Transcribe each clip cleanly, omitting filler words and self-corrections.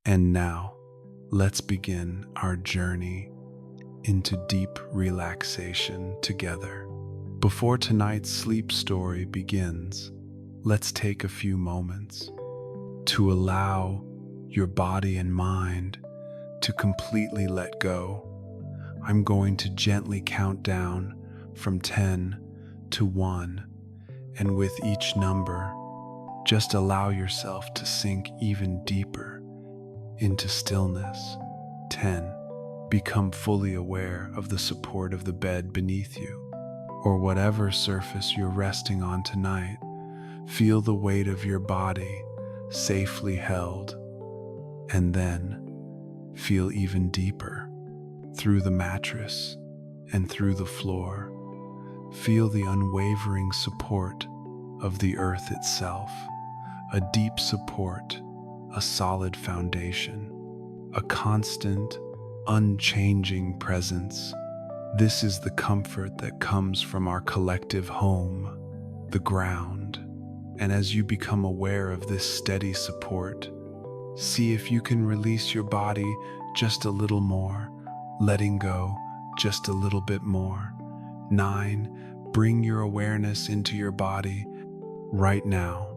And now, let's begin our journey into deep relaxation together. Before tonight's sleep story begins, let's take a few moments to allow your body and mind to completely let go. I'm going to gently count down from 10 to 1, and with each number, just allow yourself to sink even deeper into stillness. 10. Become fully aware of the support of the bed beneath you, or whatever surface you're resting on tonight. Feel the weight of your body safely held, and then feel even deeper through the mattress and through the floor. Feel the unwavering support of the earth itself, a deep support, a solid foundation, a constant, unchanging presence. This is the comfort that comes from our collective home, the ground. And as you become aware of this steady support, see if you can release your body just a little more, letting go just a little bit more. 9. Bring your awareness into your body right now.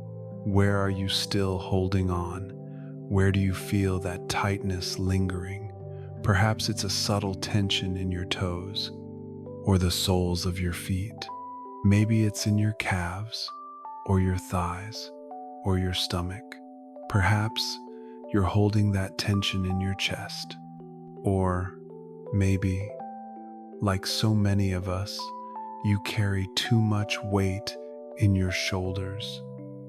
Where are you still holding on? Where do you feel that tightness lingering? Perhaps it's a subtle tension in your toes or the soles of your feet. Maybe it's in your calves or your thighs or your stomach. Perhaps you're holding that tension in your chest. Or maybe, like so many of us, you carry too much weight in your shoulders,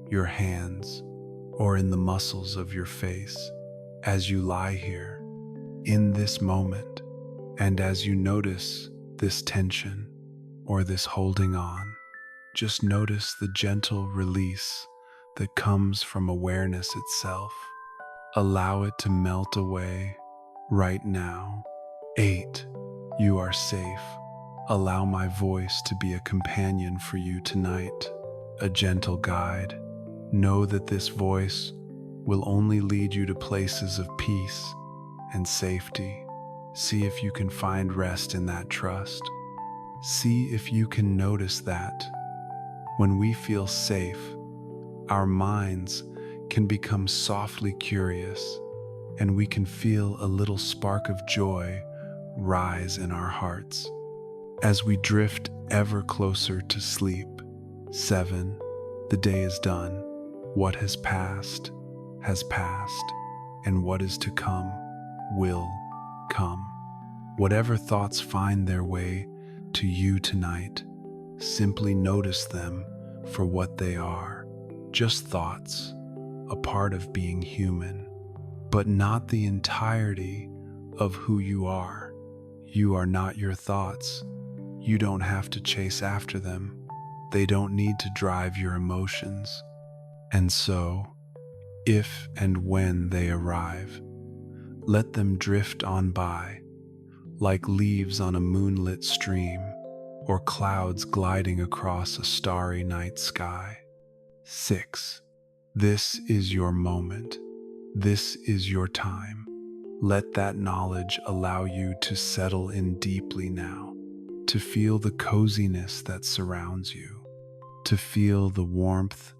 your hands, or in the muscles of your face. As you lie here, in this moment, and as you notice this tension or this holding on, just notice the gentle release that comes from awareness itself. Allow it to melt away right now. 8. You are safe. Allow my voice to be a companion for you tonight, a gentle guide. Know that this voice will only lead you to places of peace and safety. See if you can find rest in that trust. See if you can notice that when we feel safe, our minds can become softly curious, and we can feel a little spark of joy rise in our hearts as we drift ever closer to sleep. 7. The day is done. What has passed, and what is to come will come. Whatever thoughts find their way to you tonight, simply notice them for what they are. Just thoughts, a part of being human, but not the entirety of who you are. You are not your thoughts. You don't have to chase after them. They don't need to drive your emotions. And so, if and when they arrive, let them drift on by, like leaves on a moonlit stream, or clouds gliding across a starry night sky. 6. This is your moment. This is your time. Let that knowledge allow you to settle in deeply now, to feel the coziness that surrounds you, to feel the warmth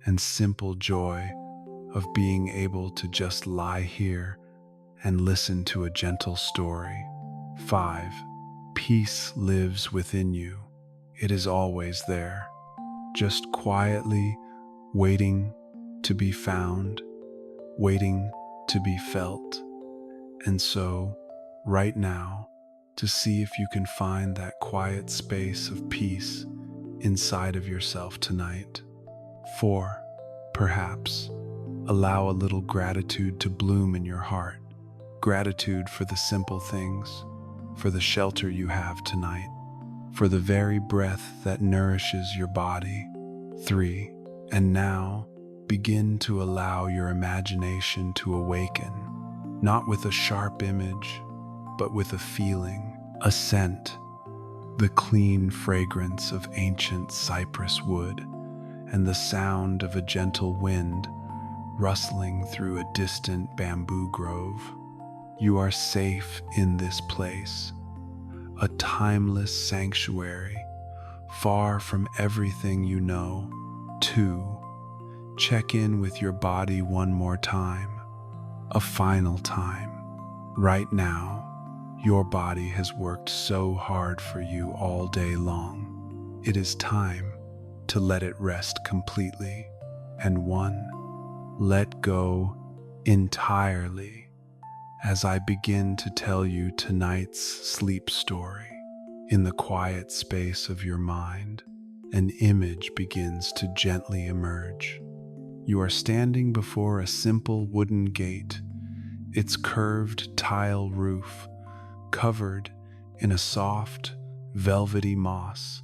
and simple joy of being able to just lie here and listen to a gentle story. 5. Peace lives within you. It is always there, just quietly waiting to be found, waiting to be felt. And so, right now, to see if you can find that quiet space of peace inside of yourself tonight. 4. Perhaps allow a little gratitude to bloom in your heart. Gratitude for the simple things, for the shelter you have tonight, for the very breath that nourishes your body. 3. And now, begin to allow your imagination to awaken, not with a sharp image, but with a feeling, a scent, the clean fragrance of ancient cypress wood, and the sound of a gentle wind rustling through a distant bamboo grove. You are safe in this place, a timeless sanctuary, far from everything you know. 2. Check in with your body one more time, a final time. Right now, your body has worked so hard for you all day long. It is time to let it rest completely. And 1. Let go entirely as I begin to tell you tonight's sleep story. In the quiet space of your mind, an image begins to gently emerge. You are standing before a simple wooden gate, its curved tile roof covered in a soft, velvety moss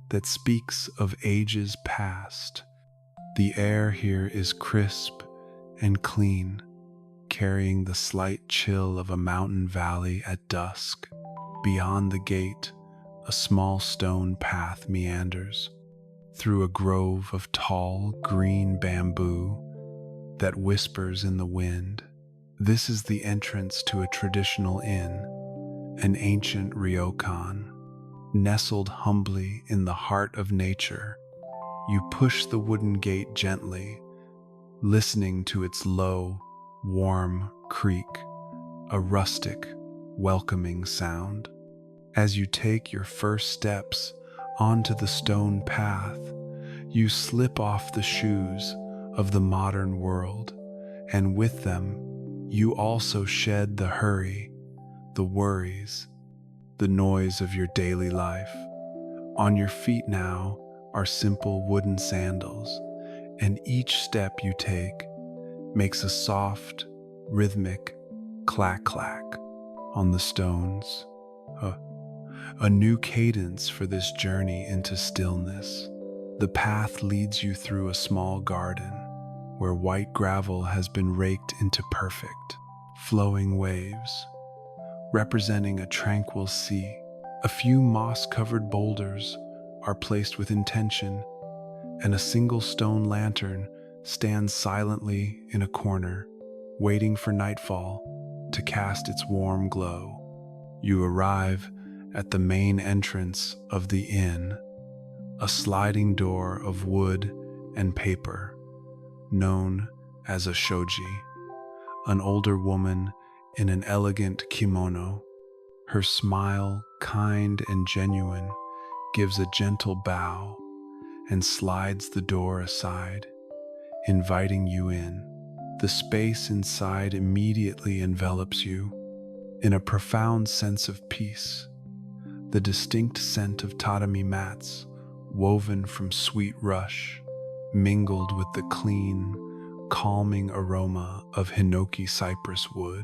that speaks of ages past. The air here is crisp and clean, carrying the slight chill of a mountain valley at dusk. Beyond the gate, a small stone path meanders through a grove of tall, green bamboo that whispers in the wind. This is the entrance to a traditional inn, an ancient ryokan, nestled humbly in the heart of nature. You push the wooden gate gently, listening to its low, warm creak, a rustic, welcoming sound. As you take your first steps onto the stone path, you slip off the shoes of the modern world, and with them, you also shed the hurry, the worries, the noise of your daily life. On your feet now are simple wooden sandals, and each step you take makes a soft, rhythmic clack-clack on the stones. A new cadence for this journey into stillness. The path leads you through a small garden where white gravel has been raked into perfect, flowing waves, representing a tranquil sea. A few moss-covered boulders are placed with intention, and a single stone lantern stands silently in a corner, waiting for nightfall to cast its warm glow. You arrive at the main entrance of the inn, a sliding door of wood and paper, known as a shoji. An older woman in an elegant kimono, her smile kind and genuine, gives a gentle bow and slides the door aside, inviting you in. The space inside immediately envelops you in a profound sense of peace. The distinct scent of tatami mats, woven from sweet rush, mingled with the clean, calming aroma of hinoki cypress wood,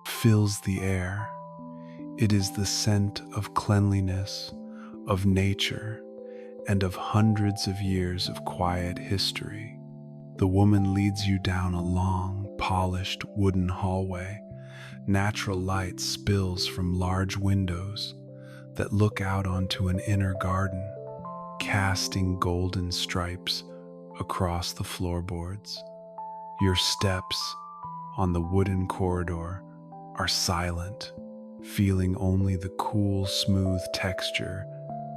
fills the air. It is the scent of cleanliness, of nature, and of hundreds of years of quiet history. The woman leads you down a long, polished wooden hallway. Natural light spills from large windows that look out onto an inner garden, casting golden stripes across the floorboards. Your steps on the wooden corridor are silent, feeling only the cool, smooth texture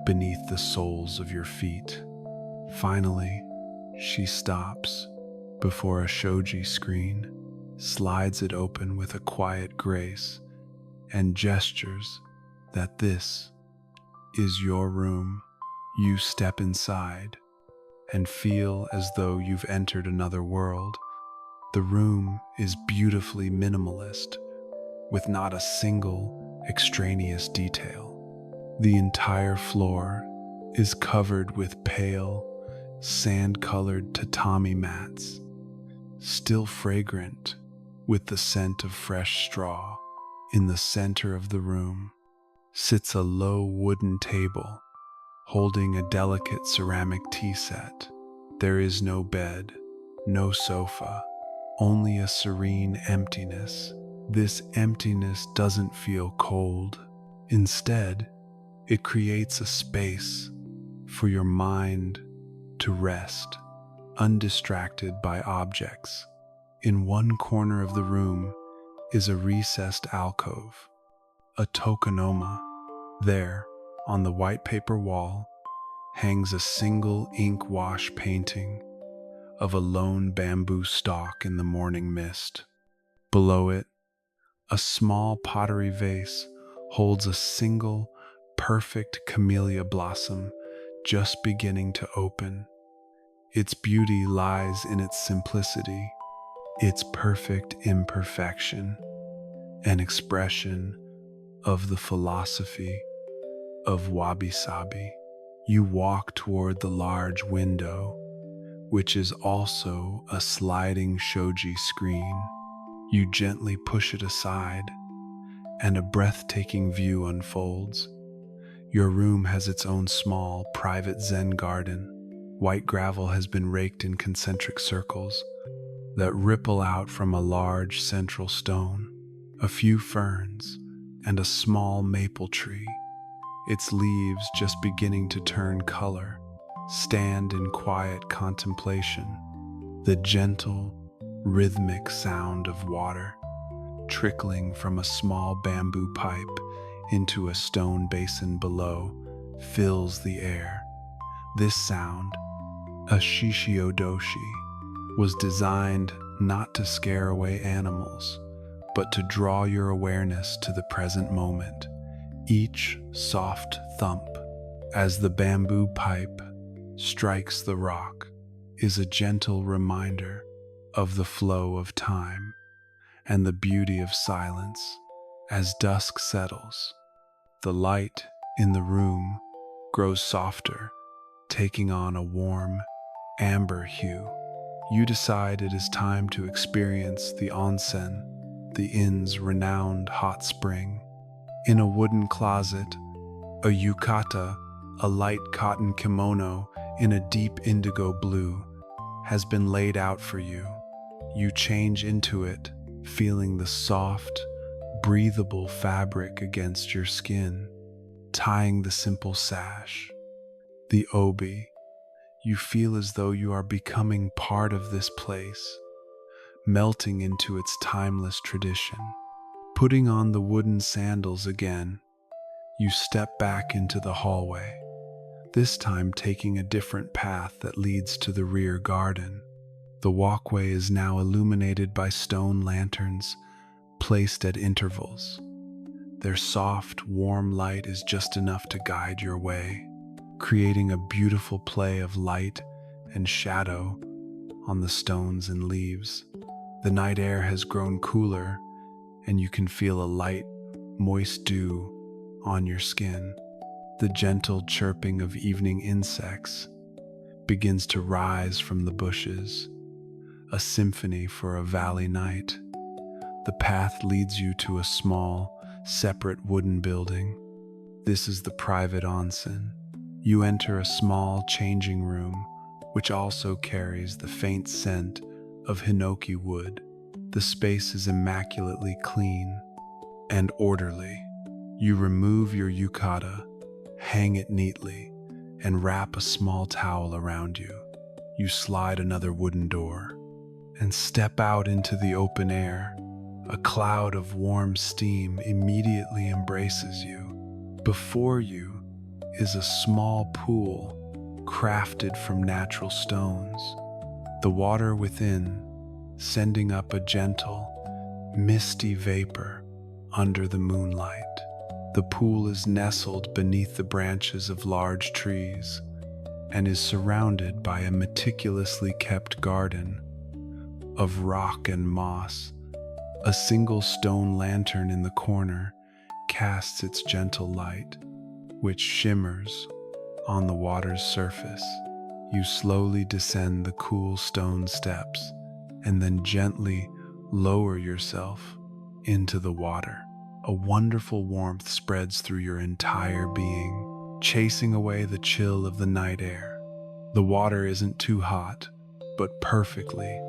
beneath the soles of your feet. Finally, she stops before a shoji screen, slides it open with a quiet grace, and gestures that this is your room. You step inside and feel as though you've entered another world. The room is beautifully minimalist, with not a single extraneous detail. The entire floor is covered with pale, sand-colored tatami mats, still fragrant with the scent of fresh straw. In the center of the room sits a low wooden table holding a delicate ceramic tea set. There is no bed, no sofa, only a serene emptiness. This emptiness doesn't feel cold. Instead, it creates a space for your mind to rest, undistracted by objects. In one corner of the room is a recessed alcove, a tokonoma. There, on the white paper wall, hangs a single ink wash painting of a lone bamboo stalk in the morning mist. Below it, a small pottery vase holds a single, perfect camellia blossom just beginning to open. Its beauty lies in its simplicity, its perfect imperfection, an expression of the philosophy of wabi-sabi. You walk toward the large window, which is also a sliding shoji screen. You gently push it aside, and a breathtaking view unfolds. Your room has its own small, private Zen garden. White gravel has been raked in concentric circles that ripple out from a large central stone. A few ferns and a small maple tree, its leaves just beginning to turn color, stand in quiet contemplation. The gentle, rhythmic sound of water trickling from a small bamboo pipe into a stone basin below fills the air. This sound, a shishi-odoshi, was designed not to scare away animals, but to draw your awareness to the present moment. Each soft thump, as the bamboo pipe strikes the rock, is a gentle reminder of the flow of time and the beauty of silence. As dusk settles, the light in the room grows softer, taking on a warm, amber hue. You decide it is time to experience the onsen, the inn's renowned hot spring. In a wooden closet, a yukata, a light cotton kimono in a deep indigo blue, has been laid out for you. You change into it, feeling the soft, breathable fabric against your skin. Tying the simple sash, the obi, you feel as though you are becoming part of this place, melting into its timeless tradition. Putting on the wooden sandals again, you step back into the hallway, this time taking a different path that leads to the rear garden. The walkway is now illuminated by stone lanterns placed at intervals. Their soft, warm light is just enough to guide your way, creating a beautiful play of light and shadow on the stones and leaves. The night air has grown cooler, and you can feel a light, moist dew on your skin. The gentle chirping of evening insects begins to rise from the bushes, a symphony for a valley night. The path leads you to a small, separate wooden building. This is the private onsen. You enter a small changing room, which also carries the faint scent of hinoki wood. The space is immaculately clean and orderly. You remove your yukata, hang it neatly, and wrap a small towel around you. You slide another wooden door and step out into the open air. A cloud of warm steam immediately embraces you. Before you is a small pool crafted from natural stones. The water within sending up a gentle, misty vapor under the moonlight. The pool is nestled beneath the branches of large trees and is surrounded by a meticulously kept garden of rock and moss. A single stone lantern in the corner casts its gentle light, which shimmers on the water's surface. You slowly descend the cool stone steps and then gently lower yourself into the water. A wonderful warmth spreads through your entire being, chasing away the chill of the night air. The water isn't too hot, but perfectly,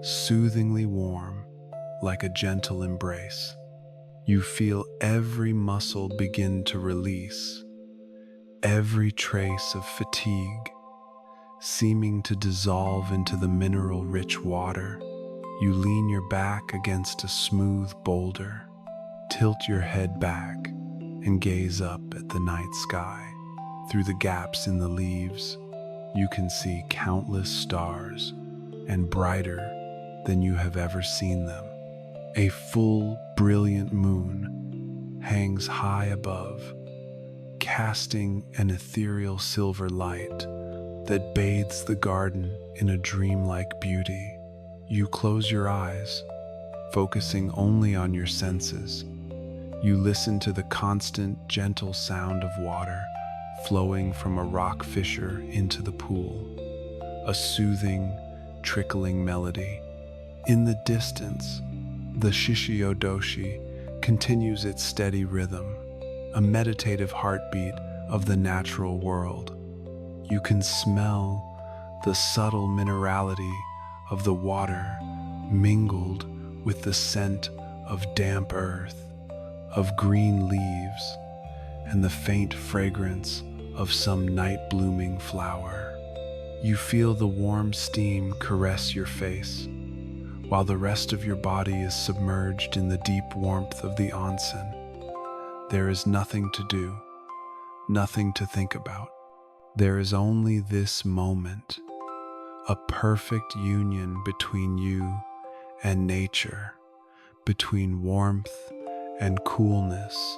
soothingly warm, like a gentle embrace. You feel every muscle begin to release, every trace of fatigue seeming to dissolve into the mineral-rich water. You lean your back against a smooth boulder, tilt your head back, and gaze up at the night sky. Through the gaps in the leaves, you can see countless stars, and brighter than you have ever seen them. A full, brilliant moon hangs high above, casting an ethereal silver light that bathes the garden in a dreamlike beauty. You close your eyes, focusing only on your senses. You listen to the constant, gentle sound of water flowing from a rock fissure into the pool, a soothing, trickling melody. In the distance, the shishi-odoshi continues its steady rhythm, a meditative heartbeat of the natural world. You can smell the subtle minerality of the water mingled with the scent of damp earth, of green leaves, and the faint fragrance of some night-blooming flower. You feel the warm steam caress your face, while the rest of your body is submerged in the deep warmth of the onsen. There is nothing to do, nothing to think about. There is only this moment, a perfect union between you and nature, between warmth and coolness,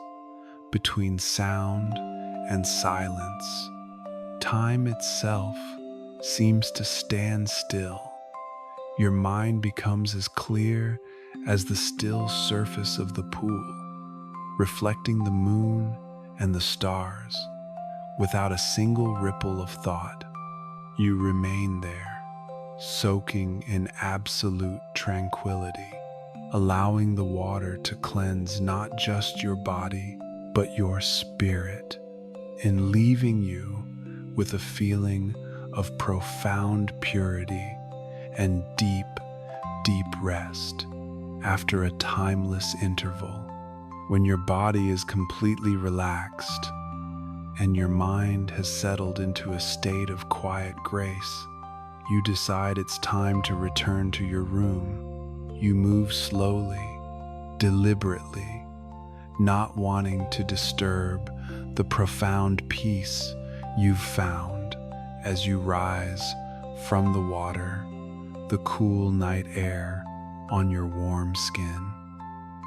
between sound and silence. Time itself seems to stand still. Your mind becomes as clear as the still surface of the pool, reflecting the moon and the stars. Without a single ripple of thought, you remain there, soaking in absolute tranquility, allowing the water to cleanse not just your body, but your spirit, and leaving you with a feeling of profound purity and deep, deep rest. After a timeless interval, when your body is completely relaxed and your mind has settled into a state of quiet grace, you decide it's time to return to your room. You move slowly, deliberately, not wanting to disturb the profound peace you've found as you rise from the water. The cool night air on your warm skin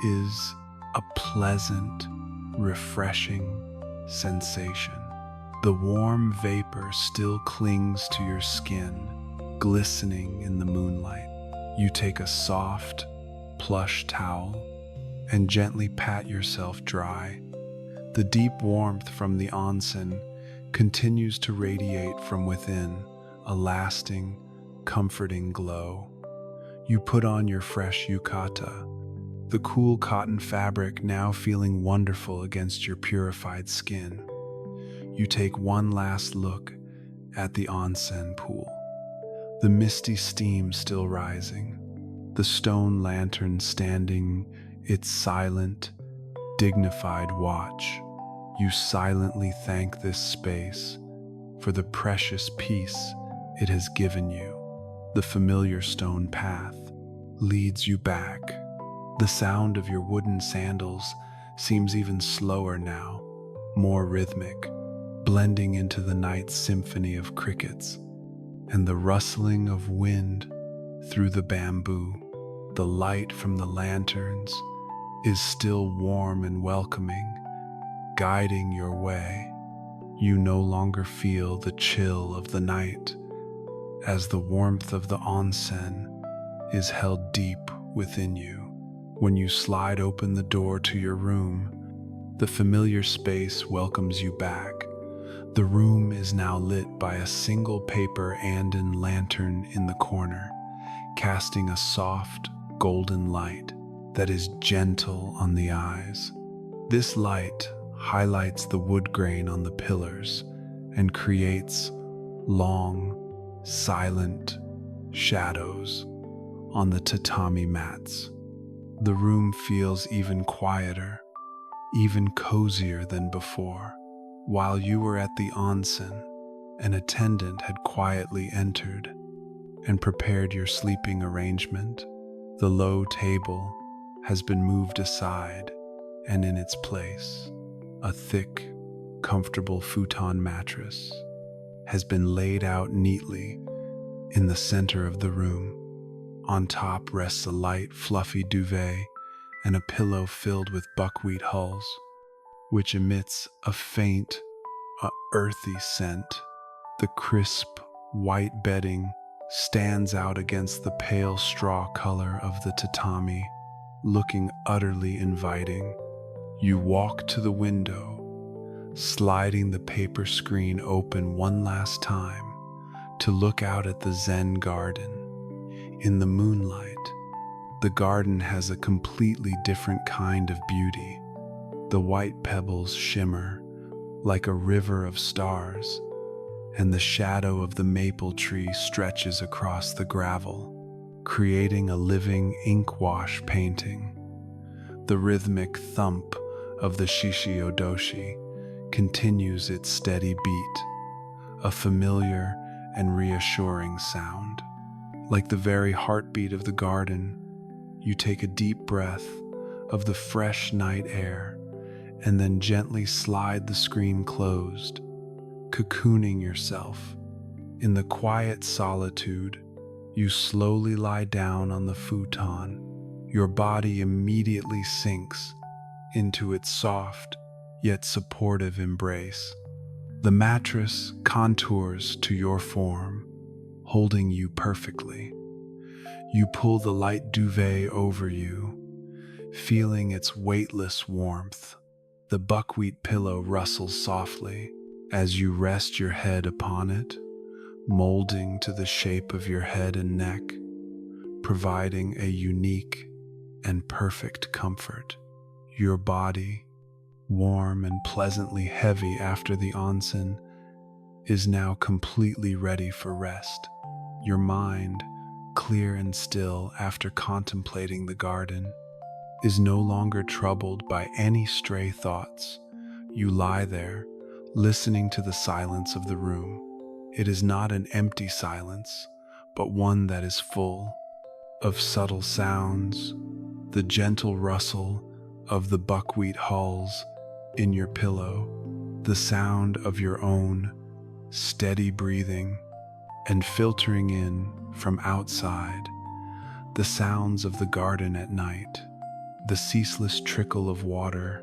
is a pleasant, refreshing sensation. The warm vapor still clings to your skin, glistening in the moonlight. You take a soft, plush towel and gently pat yourself dry. The deep warmth from the onsen continues to radiate from within, a lasting, comforting glow. You put on your fresh yukata, the cool cotton fabric now feeling wonderful against your purified skin. You take one last look at the onsen pool, the misty steam still rising, the stone lantern standing its silent, dignified watch. You silently thank this space for the precious peace it has given you. The familiar stone path leads you back. The sound of your wooden sandals seems even slower now, more rhythmic, blending into the night's symphony of crickets and the rustling of wind through the bamboo. The light from the lanterns is still warm and welcoming, guiding your way. You no longer feel the chill of the night, as the warmth of the onsen is held deep within you. When you slide open the door to your room, the familiar space welcomes you back. The room is now lit by a single paper and lantern in the corner, casting a soft, golden light that is gentle on the eyes. This light highlights the wood grain on the pillars and creates long, silent shadows on the tatami mats. The room feels even quieter, even cozier than before. While you were at the onsen, an attendant had quietly entered and prepared your sleeping arrangement. The low table has been moved aside, and in its place, a thick, comfortable futon mattress has been laid out neatly in the center of the room. On top rests a light, fluffy duvet and a pillow filled with buckwheat hulls, which emits a faint, earthy scent. The crisp, white bedding stands out against the pale straw color of the tatami, looking utterly inviting. You walk to the window, sliding the paper screen open one last time to look out at the Zen garden. In the moonlight, the garden has a completely different kind of beauty. The white pebbles shimmer like a river of stars, and the shadow of the maple tree stretches across the gravel, creating a living ink wash painting. The rhythmic thump of the shishi-odoshi continues its steady beat, a familiar and reassuring sound. Like the very heartbeat of the garden, you take a deep breath of the fresh night air and then gently slide the screen closed, cocooning yourself. In the quiet solitude, you slowly lie down on the futon. Your body immediately sinks into its soft yet supportive embrace. The mattress contours to your form, holding you perfectly. You pull the light duvet over you, feeling its weightless warmth. The buckwheat pillow rustles softly as you rest your head upon it, molding to the shape of your head and neck, providing a unique and perfect comfort. Your body, warm and pleasantly heavy after the onsen, is now completely ready for rest. Your mind, clear and still after contemplating the garden, is no longer troubled by any stray thoughts. You lie there, listening to the silence of the room. It is not an empty silence, but one that is full of subtle sounds, the gentle rustle of the buckwheat hulls in your pillow, the sound of your own steady breathing, and filtering in from outside, the sounds of the garden at night, the ceaseless trickle of water,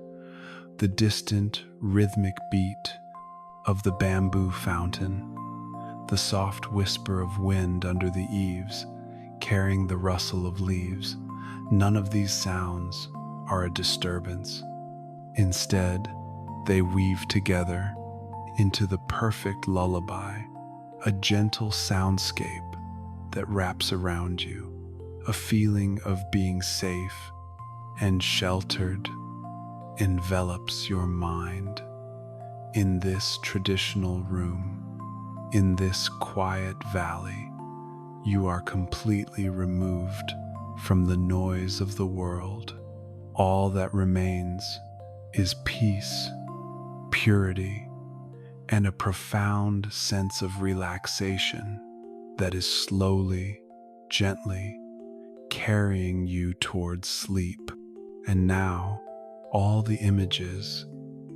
the distant rhythmic beat of the bamboo fountain, the soft whisper of wind under the eaves, carrying the rustle of leaves. None of these sounds are a disturbance. Instead, they weave together into the perfect lullaby, a gentle soundscape that wraps around you, a feeling of being safe and sheltered envelops your mind. In this traditional room, in this quiet valley, you are completely removed from the noise of the world. All that remains is peace, purity, and a profound sense of relaxation that is slowly, gently carrying you towards sleep. And now, all the images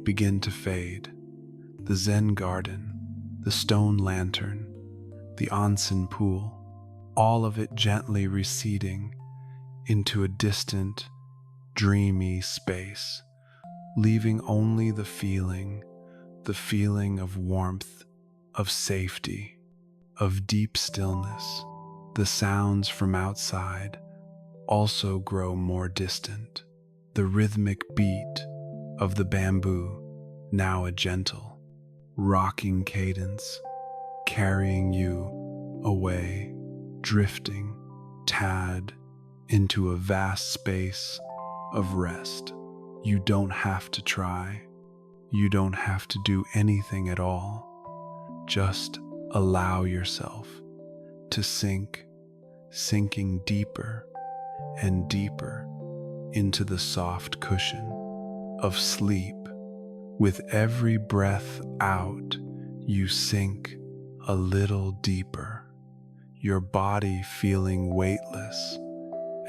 begin to fade. The Zen garden, the stone lantern, the onsen pool, all of it gently receding into a distant, dreamy space, leaving only the feeling of warmth, of safety, of deep stillness. The sounds from outside also grow more distant. The rhythmic beat of the bamboo, now a gentle, rocking cadence, carrying you away, drifting, tad, into a vast space of rest. You don't have to try. You don't have to do anything at all. Just allow yourself to sinking deeper and deeper into the soft cushion of sleep. With every breath out, you sink a little deeper, your body feeling weightless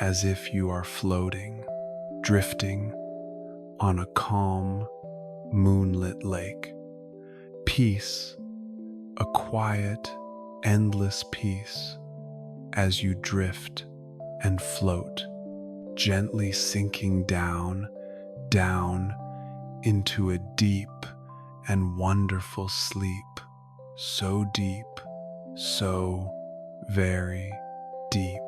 as if you are floating, drifting on a calm, moonlit lake. Peace, a quiet, endless peace as you drift and float, gently sinking down, down into a deep and wonderful sleep. So deep, so very deep.